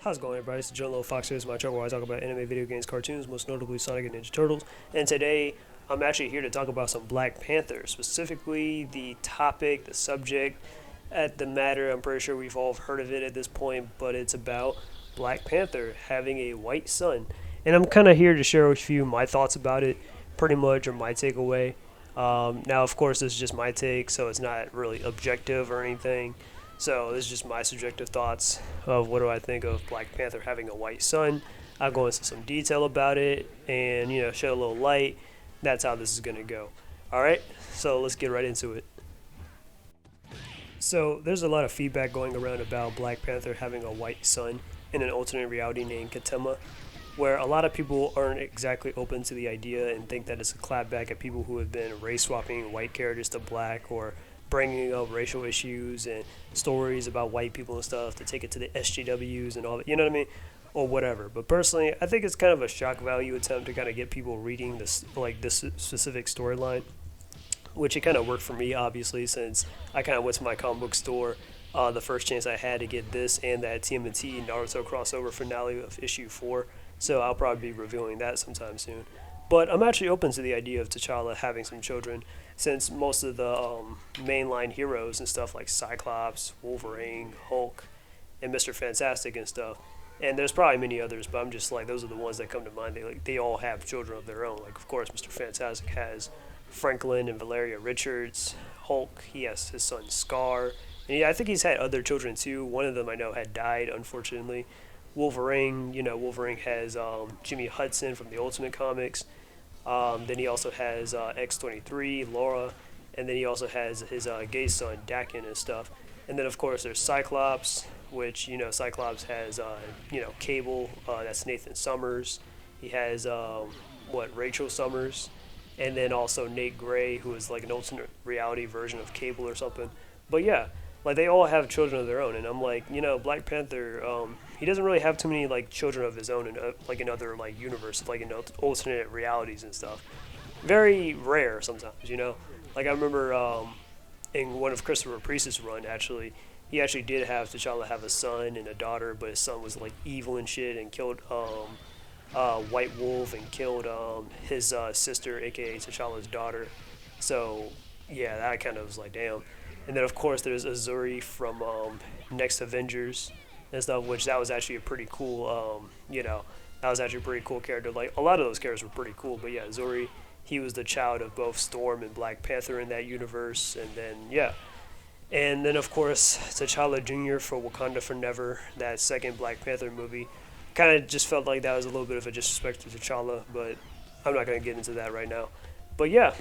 How's it going, everybody? It's John Little Fox. Here's my channel where I talk about anime, video games, cartoons, most notably Sonic and Ninja Turtles. And today, I'm actually here to talk about some Black Panther, specifically the topic, the subject, at the matter. I'm pretty sure we've all heard of it at this point, but it's about Black Panther having a white son. And I'm kind of here to share with you my thoughts about it, pretty much, or my takeaway. Now, of course, this is just my take, so it's not really objective or anything. So this is just my subjective thoughts of what do I think of Black Panther having a white son. I'll go into some detail about it and shed a little light. That's how this is gonna go. All right, so let's get right into it. So there's a lot of feedback going around about Black Panther having a white son in an alternate reality named Ketema, where a lot of people aren't exactly open to the idea and think that it's a clapback at people who have been race swapping white characters to black or bringing up racial issues and stories about white people and stuff to take it to the SJWs and all that, you know what I mean? Or whatever. But personally, I think it's kind of a shock value attempt to kind of get people reading this specific storyline, which it kind of worked for me, obviously, since I kind of went to my comic book store the first chance I had to get this and that TMNT Naruto crossover finale of issue 4. So I'll probably be reviewing that sometime soon. But I'm actually open to the idea of T'Challa having some children, since most of the mainline heroes and stuff like Cyclops, Wolverine, Hulk, and Mr. Fantastic and stuff, and there's probably many others, but I'm just like those are the ones that come to mind. They all have children of their own. Like of course, Mr. Fantastic has Franklin and Valeria Richards. Hulk, he has his son Scar, and yeah, I think he's had other children too. One of them I know had died unfortunately. Wolverine, Wolverine has Jimmy Hudson from the Ultimate Comics. Then he also has X-23, Laura, and then he also has his gay son, Dakin, and stuff. And then, of course, there's Cyclops, which, Cyclops has, Cable, that's Nathan Summers. He has, Rachel Summers. And then also Nate Gray, who is like an alternate reality version of Cable or something. But yeah, like they all have children of their own. And I'm like, Black Panther, he doesn't really have too many like children of his own in like in other like universes, like in alternate realities and stuff. Very rare sometimes. Like I remember in one of Christopher Priest's run, actually, he actually did have T'Challa have a son and a daughter, but his son was like evil and shit and killed White Wolf and killed his sister, aka T'Challa's daughter. So yeah, that kind of was like damn. And then of course there's Azuri from Next Avengers and stuff, which that was actually a pretty cool, that was actually a pretty cool character. Like a lot of those characters were pretty cool, but yeah, Zuri, he was the child of both Storm and Black Panther in that universe, and then yeah, and then of course T'Challa Jr. for Wakanda Forever, that second Black Panther movie, kind of just felt like that was a little bit of a disrespect to T'Challa, but I'm not gonna get into that right now. But yeah,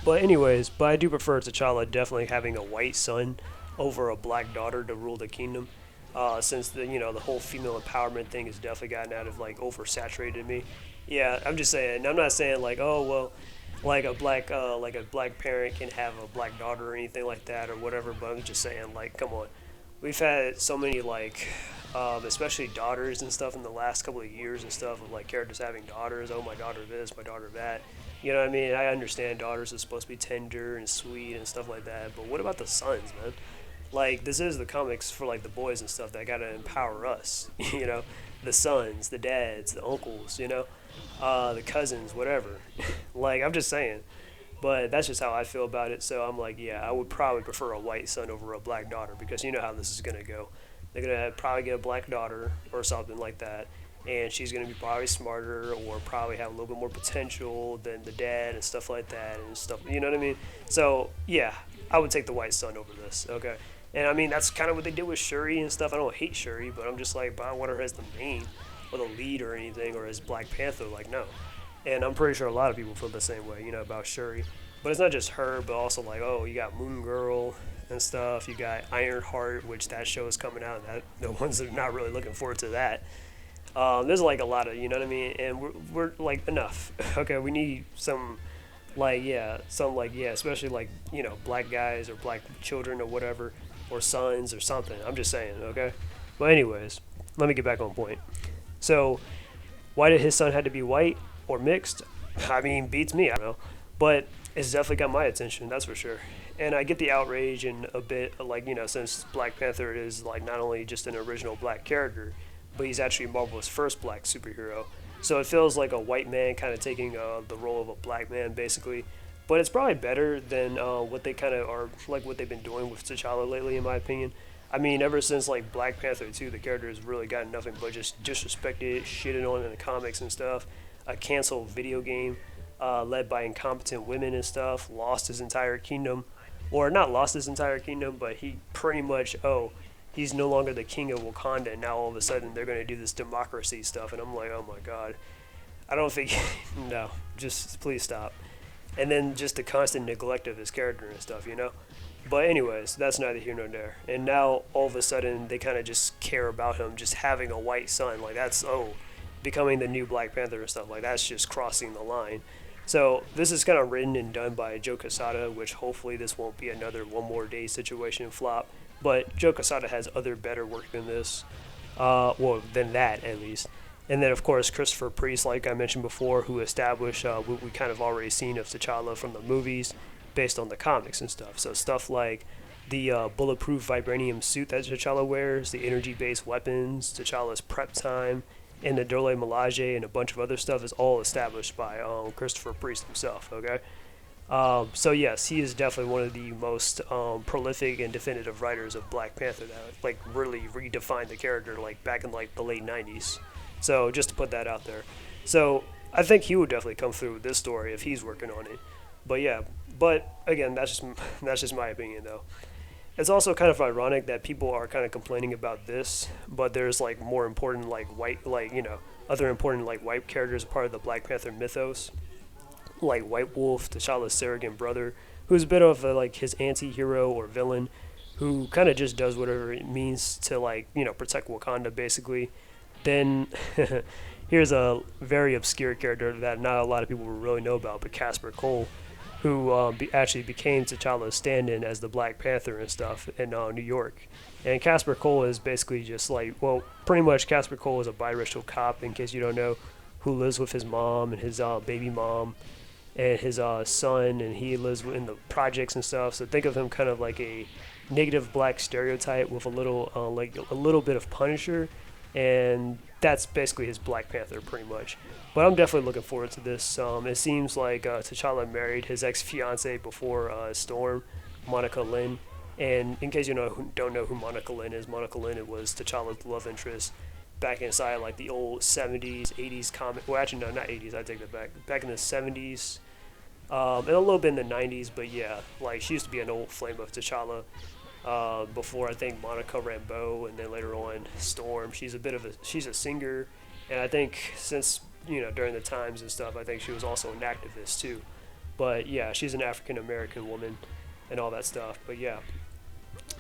but anyways, but I do prefer T'Challa definitely having a white son over a black daughter to rule the kingdom. Since the whole female empowerment thing has definitely gotten out of like oversaturated me. Yeah, I'm just saying. I'm not saying like oh well, like a black parent can have a black daughter or anything like that or whatever. But I'm just saying like come on, we've had so many like especially daughters and stuff in the last couple of years and stuff of like characters having daughters. Oh my daughter this, my daughter that. You know what I mean? I understand daughters are supposed to be tender and sweet and stuff like that, but what about the sons, man? Like this is the comics for like the boys and stuff that gotta empower us, the sons, the dads, the uncles, the cousins, whatever. Like I'm just saying, but that's just how I feel about it. So I'm like, yeah, I would probably prefer a white son over a black daughter because you know how this is gonna go. They're gonna probably get a black daughter or something like that, and she's gonna be probably smarter or probably have a little bit more potential than the dad and stuff like that and stuff. You know what I mean? So yeah, I would take the white son over this. Okay. And I mean, that's kind of what they did with Shuri and stuff. I don't hate Shuri, but I'm just like, but I want her as the main or the lead or anything or as Black Panther. Like, no. And I'm pretty sure a lot of people feel the same way, about Shuri. But it's not just her, but also like, oh, you got Moon Girl and stuff. You got Ironheart, which that show is coming out. And the ones that are not really looking forward to that. There's like a lot of, you know what I mean? And we're like, enough. Okay, we need some especially like, black guys or black children or whatever. Or sons or something. I'm just saying, okay? But anyways, let me get back on point. So, why did his son have to be white or mixed? I mean, beats me, I don't know. But it's definitely got my attention, that's for sure. And I get the outrage and a bit like, since Black Panther is like not only just an original black character, but he's actually Marvel's first black superhero. So it feels like a white man kind of taking the role of a black man, basically. But it's probably better than what they kind of are, like what they've been doing with T'Challa lately, in my opinion. I mean, ever since like Black Panther 2, the character has really gotten nothing but just disrespected, shitted on in the comics and stuff. A canceled video game led by incompetent women and stuff. Lost his entire kingdom, or not lost his entire kingdom, but he pretty much he's no longer the king of Wakanda. And now all of a sudden they're going to do this democracy stuff, and I'm like, oh my god, I don't think no, just please stop. And then just the constant neglect of his character and stuff. But anyways, that's neither here nor there. And now all of a sudden they kind of just care about him just having a white son. Like that's becoming the new Black Panther and stuff. Like that's just crossing the line. So this is kind of written and done by Joe Quesada, which hopefully this won't be another one more day situation flop. But Joe Quesada has other better work than this, well than that at least. And then of course Christopher Priest, like I mentioned before, who established what we kind of already seen of T'Challa from the movies, based on the comics and stuff. So stuff like the bulletproof vibranium suit that T'Challa wears, the energy-based weapons, T'Challa's prep time, and the Dole Milaje and a bunch of other stuff is all established by Christopher Priest himself. Okay, so yes, he is definitely one of the most prolific and definitive writers of Black Panther that like really redefined the character like back in like the late '90s. So just to put that out there. So I think he would definitely come through with this story if he's working on it. But yeah, but again, that's just my opinion though. It's also kind of ironic that people are kind of complaining about this, but there's like more important like white like other important like white characters part of the Black Panther mythos, like White Wolf, T'Challa's surrogate brother, who's a bit of like his anti-hero or villain, who kind of just does whatever it means to like protect Wakanda basically. Then here's a very obscure character that not a lot of people will really know about, but Casper Cole, who actually became T'Challa's stand-in as the Black Panther and stuff in New York. And Casper Cole is basically just like, well, pretty much Casper Cole is a biracial cop, in case you don't know, who lives with his mom and his baby mom and his son, and he lives in the projects and stuff. So think of him kind of like a negative black stereotype with a little bit of Punisher, and that's basically his Black Panther pretty much. But I'm definitely looking forward to this. It seems like T'Challa married his ex-fiancee before Storm, Monica Lynn. And in case don't know who Monica Lynn is, Monica Lynn was T'Challa's love interest back inside like the old 70s, 80s comic. Well, actually, no, not 80s. I take that back. Back in the 70s, and a little bit in the 90s. But yeah, like she used to be an old flame of T'Challa. Before I think Monica Rambeau, and then later on Storm. She's a singer, and I think since during the times and stuff, I think she was also an activist too. But yeah, she's an African American woman and all that stuff. But yeah,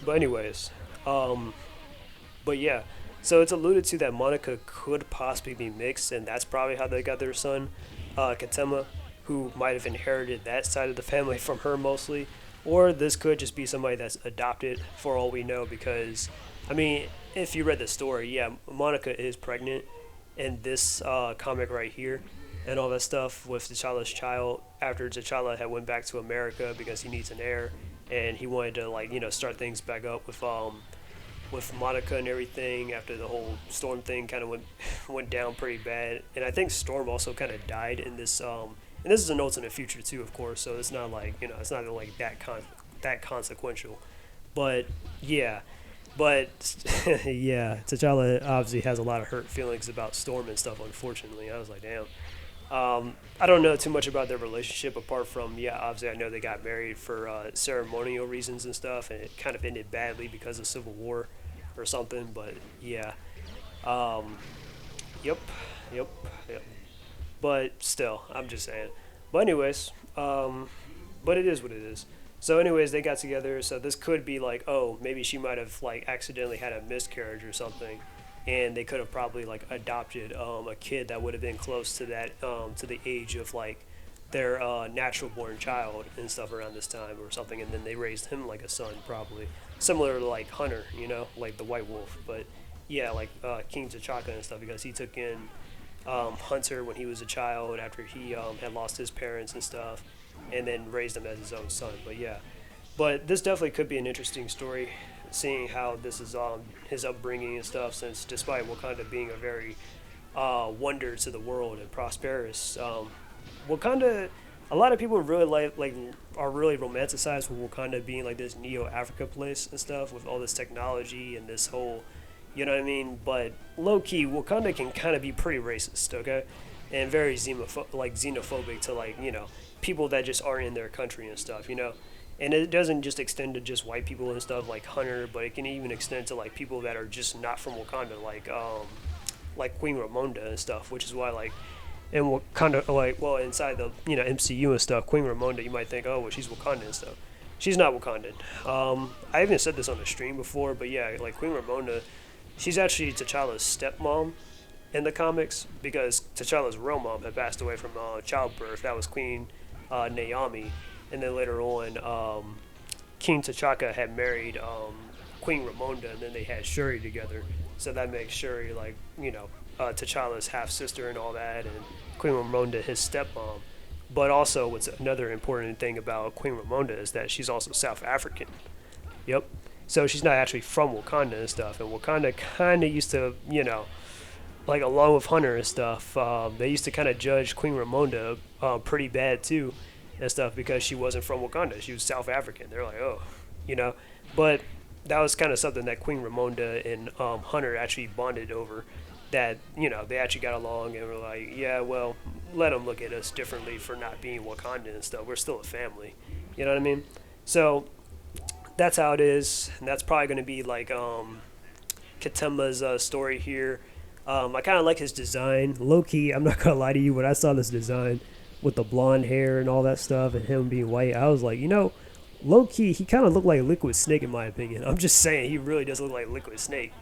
but anyways, but yeah, so it's alluded to that Monica could possibly be mixed, and that's probably how they got their son, Ketema, who might have inherited that side of the family from her mostly. Or this could just be somebody that's adopted for all we know, because, I mean, if you read the story, yeah, Monica is pregnant in this comic right here and all that stuff with T'Challa's child after T'Challa had went back to America because he needs an heir, and he wanted to, start things back up with Monica and everything after the whole Storm thing kind of went down pretty bad. And I think Storm also kind of died in this and this is an alternate future too, of course, so it's not like it's not like that consequential. But yeah, yeah, T'Challa obviously has a lot of hurt feelings about Storm and stuff. Unfortunately, I was like, damn. I don't know too much about their relationship apart from obviously I know they got married for ceremonial reasons and stuff, and it kind of ended badly because of civil war or something. But yeah, yep. But still, I'm just saying. But anyways, but it is what it is. So anyways, they got together. So this could be like, oh, maybe she might have like accidentally had a miscarriage or something, and they could have probably like adopted a kid that would have been close to that to the age of like their natural born child and stuff around this time or something, and then they raised him like a son, probably similar to like Hunter, like the White Wolf. But yeah, like King T'Chaka and stuff, because he took in Hunter when he was a child after he had lost his parents and stuff, and then raised him as his own son. But yeah, But this definitely could be an interesting story, seeing how this is his upbringing and stuff. Since despite Wakanda being a very wonder to the world and prosperous, Wakanda, a lot of people really like are really romanticized with Wakanda being like this neo Africa place and stuff with all this technology and this whole, you know what I mean. But low key, Wakanda can kind of be pretty racist, okay, and very xenophobic to like people that just aren't in their country and stuff, you know. And it doesn't just extend to just white people and stuff like Hunter, but it can even extend to like people that are just not from Wakanda, like Queen Ramonda and stuff, which is why like and Wakanda, like, well, inside the MCU and stuff, Queen Ramonda, you might think, oh, well, she's Wakandan and stuff. She's not Wakandan. I even said this on the stream before, but yeah, like Queen Ramonda, she's actually T'Challa's stepmom in the comics because T'Challa's real mom had passed away from childbirth. That was Queen Naomi, and then later on, King T'Chaka had married Queen Ramonda, and then they had Shuri together. So that makes Shuri like T'Challa's half sister and all that, and Queen Ramonda his stepmom. But also, what's another important thing about Queen Ramonda is that she's also South African. Yep. So she's not actually from Wakanda and stuff. And Wakanda kind of used to, like along with Hunter and stuff, they used to kind of judge Queen Ramonda pretty bad too and stuff because she wasn't from Wakanda. She was South African. They're like, oh, But that was kind of something that Queen Ramonda and Hunter actually bonded over. That they actually got along and were like, yeah, well, let them look at us differently for not being Wakandan and stuff. We're still a family, you know what I mean? So that's how it is, and that's probably going to be like Ketema's story here. I kind of like his design, low key. I'm not gonna lie to you. When I saw this design with the blonde hair and all that stuff, and him being white, I was like, low key, he kind of looked like Liquid Snake in my opinion. I'm just saying, he really does look like Liquid Snake.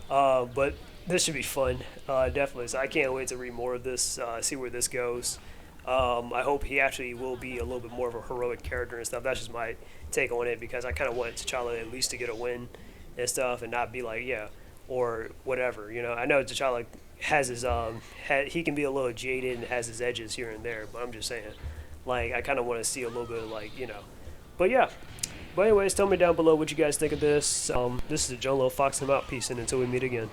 But this should be fun, definitely. So I can't wait to read more of this, see where this goes. I hope he actually will be a little bit more of a heroic character and stuff. That's just my take on it because I kind of want T'Challa at least to get a win and stuff and not be like, yeah, or whatever. I know T'Challa has his, he can be a little jaded and has his edges here and there, but I'm just saying, like, I kind of want to see a little bit of, like, But yeah. But anyways, tell me down below what you guys think of this. This is John Little Fox. I'm out. Peace, and until we meet again.